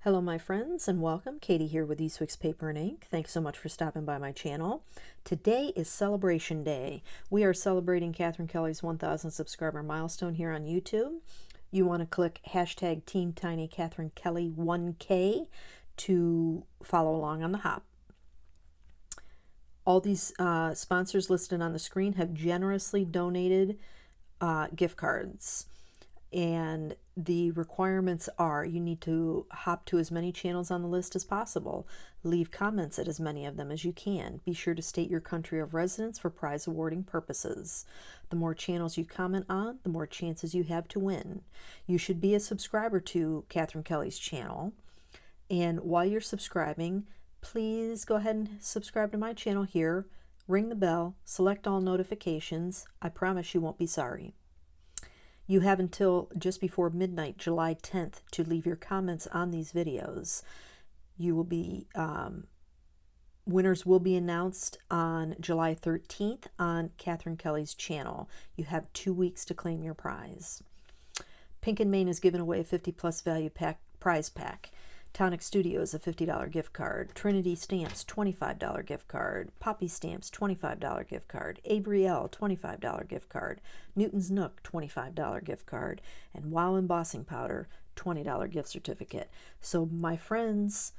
Hello my friends and welcome. Katie here with Eastwick's Paper and Ink. Thanks so much for stopping by my channel. Today is Celebration Day. We are celebrating Catherine Kelly's 1,000 subscriber milestone here on YouTube. You want to click hashtag Team Tiny Catherine Kelly 1K to follow along on the hop. All these sponsors listed on the screen have generously donated gift cards. And the requirements are you need to hop to as many channels on the list as possible. Leave comments at as many of them as you can. Be sure to state your country of residence for prize awarding purposes. The more channels you comment on, the more chances you have to win. You should be a subscriber to Catherine Kelly's channel. And while you're subscribing, please go ahead and subscribe to my channel here. Ring the bell, select all notifications. I promise you won't be sorry. You have until just before midnight, July 10th, to leave your comments on these videos. You will be, winners will be announced on July 13th on Catherine Kelly's channel. You have 2 weeks to claim your prize. Pink and Main is giving away a 50+ value prize pack. Tonic Studios, a $50 gift card. Trinity Stamps, $25 gift card. Poppy Stamps, $25 gift card. Avery Elle, $25 gift card. Newton's Nook, $25 gift card. And Wow Embossing Powder, $20 gift certificate. So my friends,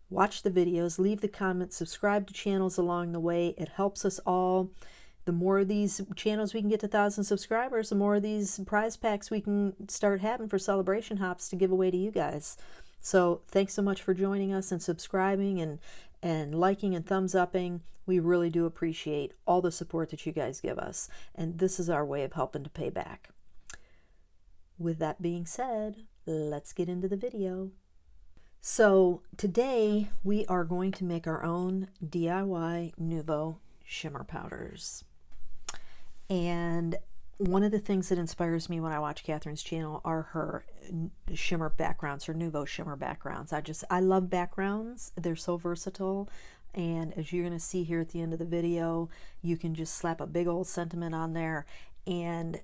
watch the videos, leave the comments, subscribe to channels along the way. It helps us all. The more of these channels we can get to 1,000 subscribers, the more of these prize packs we can start having for celebration hops to give away to you guys. So thanks so much for joining us and subscribing and liking and thumbs upping. We really do appreciate all the support that you guys give us. And this is our way of helping to pay back. With that being said, let's get into the video. So today we are going to make our own DIY Nuvo Shimmer powders. And one of the things that inspires me when I watch Catherine's channel are her shimmer backgrounds, her Nuvo shimmer backgrounds. I love backgrounds. They're so versatile. And as you're going to see here at the end of the video, you can just slap a big old sentiment on there and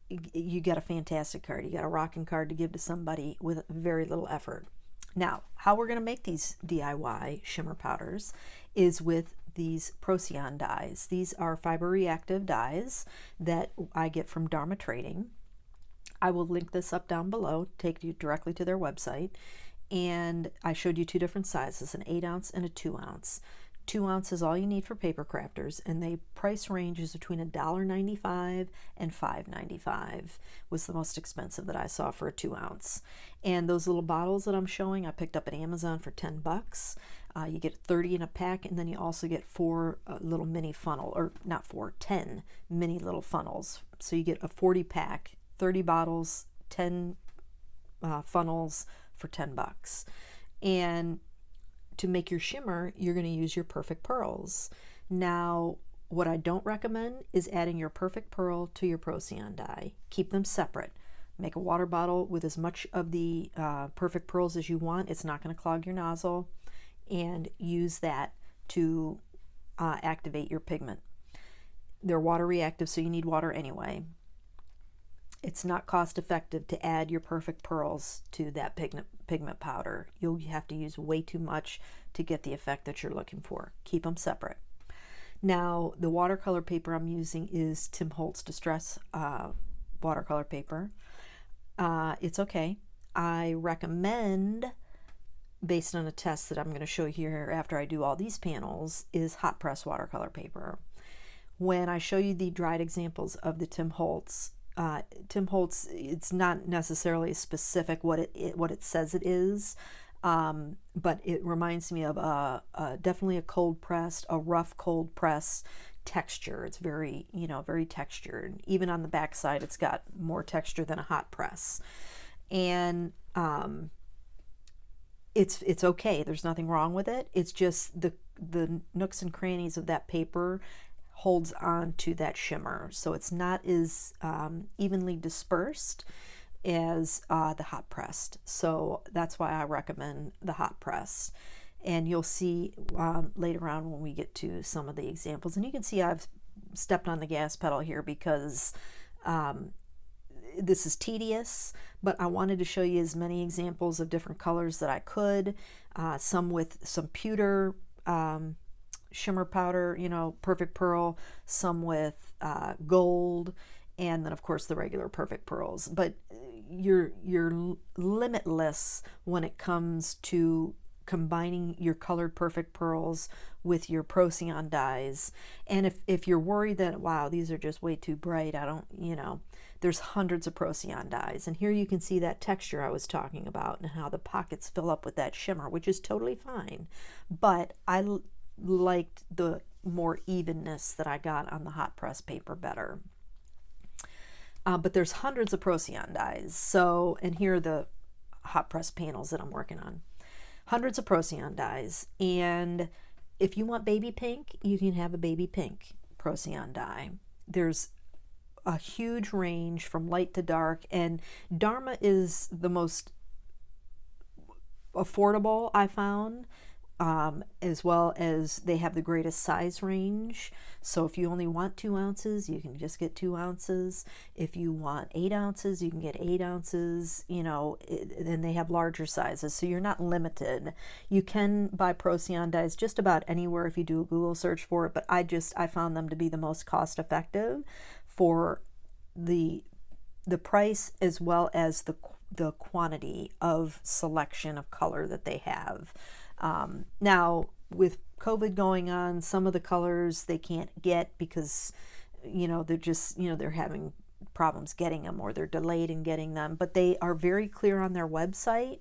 you got a fantastic card. You got a rocking card to give to somebody with very little effort. Now, how we're going to make these DIY shimmer powders is with these Procion dyes. These are fiber reactive dyes that I get from Dharma Trading. I will link this up down below, take you directly to their website. And I showed you two different sizes, an 8 ounce and a 2 ounce. 2 ounce is all you need for paper crafters, and the price range is between $1.95 and $5.95 was the most expensive that I saw for a 2 ounce. And those little bottles that I'm showing, I picked up at Amazon for 10 bucks. You get 30 in a pack, and then you also get 4 little mini funnel, or not 4, 10 mini little funnels. So you get a 40 pack, 30 bottles, 10 funnels for 10 bucks. And to make your shimmer, you're going to use your perfect pearls. Now, what I don't recommend is adding your perfect pearl to your Procion dye. Keep them separate. Make a water bottle with as much of the perfect pearls as you want. It's not going to clog your nozzle. And use that to activate your pigment. They're water reactive, so you need water anyway. It's not cost effective to add your perfect pearls to that pigment powder. You'll have to use way too much to get the effect that you're looking for. Keep them separate. Now, the watercolor paper I'm using is Tim Holtz Distress watercolor paper. It's okay. I recommend, based on a test that I'm going to show you here after I do all these panels, is hot press watercolor paper. When I show you the dried examples of the Tim Holtz, it's not necessarily specific what it says it is, but it reminds me of definitely a cold pressed, a rough cold press texture. It's very, very textured. Even on the back side, it's got more texture than a hot press. And it's okay. There's nothing wrong with it. It's just the nooks and crannies of that paper holds on to that shimmer, so it's not as evenly dispersed as the hot pressed. So that's why I recommend the hot press. And you'll see later on when we get to some of the examples, and you can see I've stepped on the gas pedal here because this is tedious, but I wanted to show you as many examples of different colors that I could, some with some pewter shimmer powder, you know, perfect pearl, some with gold, and then of course the regular perfect pearls. But you're limitless when it comes to combining your colored perfect pearls with your Procion dyes. And if you're worried that, wow, these are just way too bright, I don't, you know, there's hundreds of Procion dyes. And here you can see that texture I was talking about and how the pockets fill up with that shimmer, which is totally fine. But I liked the more evenness that I got on the hot press paper better. But there's hundreds of Procion dyes. So, and here are the hot press panels that I'm working on. Hundreds of Procion dyes. And if you want baby pink, you can have a baby pink Procion dye. There's a huge range from light to dark, and Dharma is the most affordable, I found, as well as they have the greatest size range. So if you only want 2 ounces, you can just get 2 ounces. If you want 8 ounces, you can get 8 ounces, you know, and they have larger sizes. So you're not limited. You can buy Procion dyes just about anywhere if you do a Google search for it, but I found them to be the most cost effective for the price, as well as the quantity of selection of color that they have. Now, with COVID going on, some of the colors they can't get because, you know, they're just, you know, they're having problems getting them, or they're delayed in getting them. But they are very clear on their website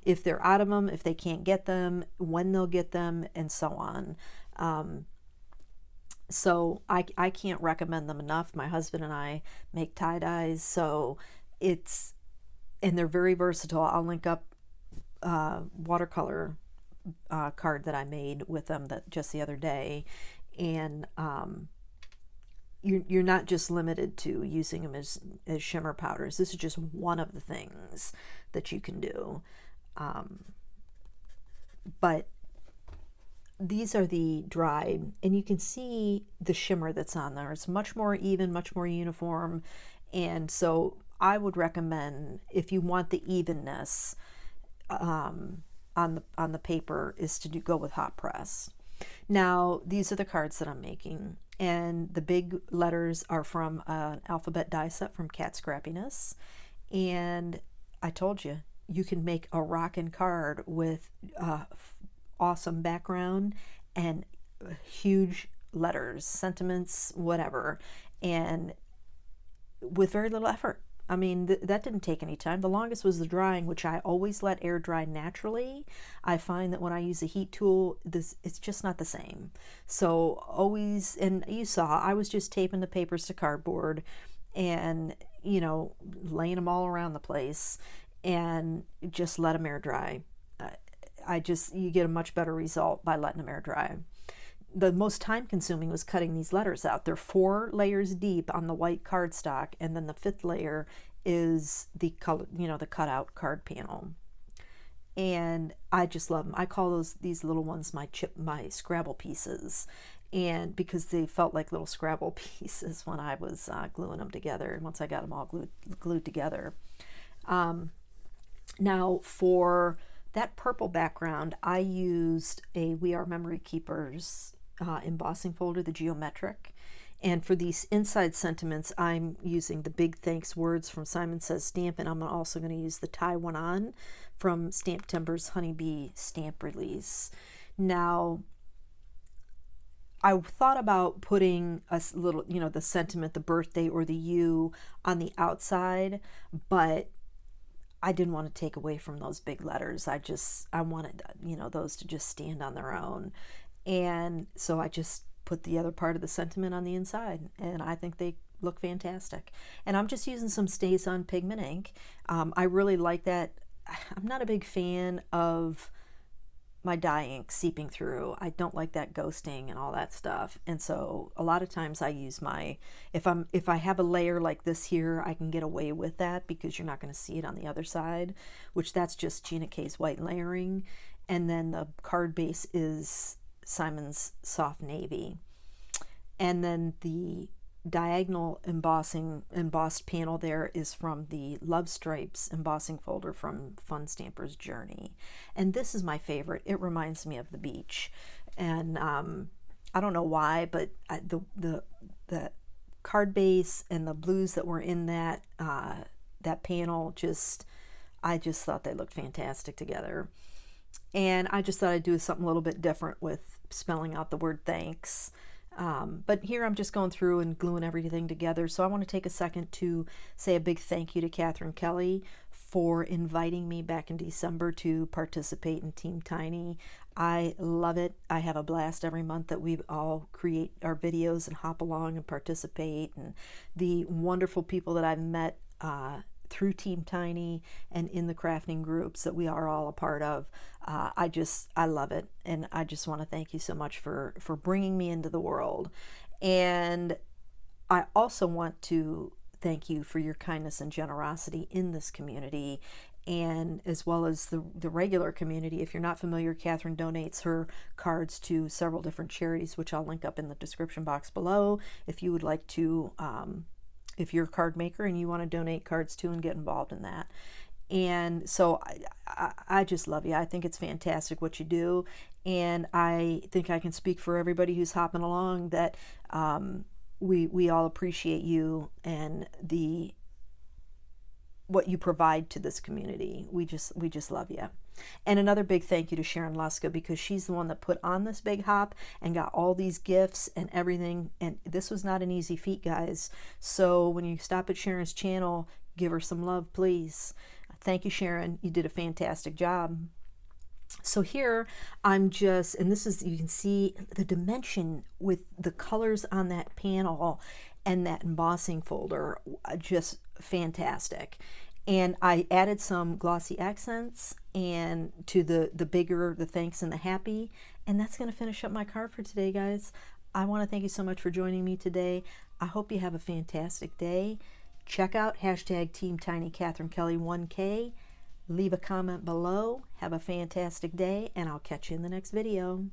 if they're out of them, if they can't get them, when they'll get them, and so on. So I can't recommend them enough. My husband and I make tie-dyes, so and they're very versatile. I'll link up watercolor card that I made with them just the other day, and you're not just limited to using them as shimmer powders. This is just one of the things that you can do. But these are the dried, and you can see the shimmer that's on there. It's much more even, much more uniform, and so I would recommend, if you want the evenness on the paper, is to go with hot press. Now, these are the cards that I'm making, and the big letters are from an alphabet die set from Cat Scrappiness. And I told you, you can make a rockin' card with awesome background and huge letters, sentiments, whatever, and with very little effort. I mean, that didn't take any time. The longest was the drying, which I always let air dry naturally. I find that when I use a heat tool, it's just not the same. So always, and you saw, I was just taping the papers to cardboard and, you know, laying them all around the place and just let them air dry. You get a much better result by letting them air dry. The most time consuming was cutting these letters out. They're 4 layers deep on the white cardstock, and then the 5th layer is the color, you know, the cutout card panel. And I just love them. I call these little ones my Scrabble pieces, and because they felt like little Scrabble pieces when I was gluing them together, and once I got them all glued together. Now, for that purple background, I used a We Are Memory Keepers embossing folder, the geometric. And for these inside sentiments, I'm using the Big Thanks Words from Simon Says Stamp, and I'm also going to use the Tie One On from Stamp Timber's Honeybee stamp release. Now, I thought about putting a little, you know, the sentiment, the birthday, or the U on the outside, but I didn't want to take away from those big letters. I wanted, you know, those to just stand on their own. And so I just put the other part of the sentiment on the inside, and I think they look fantastic. And I'm just using some Stays On pigment ink. I really like that. I'm not a big fan of my dye ink seeping through. I don't like that ghosting and all that stuff. And so a lot of times I use if I have a layer like this here, I can get away with that because you're not going to see it on the other side, which that's just Gina K's white layering. And then the card base is Simon's soft navy. And then the diagonal embossed panel there is from the Love Stripes embossing folder from Fun Stamper's Journey. And this is my favorite. It reminds me of the beach. And I don't know why, but the card base and the blues that were in that that panel, I just thought they looked fantastic together. And I just thought I'd do something a little bit different with spelling out the word thanks. But here I'm just going through and gluing everything together. So I want to take a second to say a big thank you to Catherine Kelly for inviting me back in December to participate in Team Tiny. I love it. I have a blast every month that we all create our videos and hop along and participate, and the wonderful people that I've met through Team Tiny and in the crafting groups that we are all a part of. I love it, and I just want to thank you so much for bringing me into the world. And I also want to thank you for your kindness and generosity in this community, and as well as the regular community. If you're not familiar, Catherine donates her cards to several different charities, which I'll link up in the description box below if you would like to, if you're a card maker and you want to donate cards to and get involved in that. And so I just love you. I think it's fantastic what you do, and I think I can speak for everybody who's hopping along that we all appreciate you and what you provide to this community. We just love you. And another big thank you to Sharon Luska, because she's the one that put on this big hop and got all these gifts and everything. And this was not an easy feat, guys. So when you stop at Sharon's channel, give her some love, please. Thank you, Sharon. You did a fantastic job. So here I'm just, and this is, you can see the dimension with the colors on that panel and that embossing folder, just fantastic. And I added some glossy accents and to the bigger, the thanks and the happy. And that's going to finish up my card for today, guys. I want to thank you so much for joining me today. I hope you have a fantastic day. Check out hashtag Team Tiny Catherine Kelly 1K. Leave a comment below. Have a fantastic day, and I'll catch you in the next video.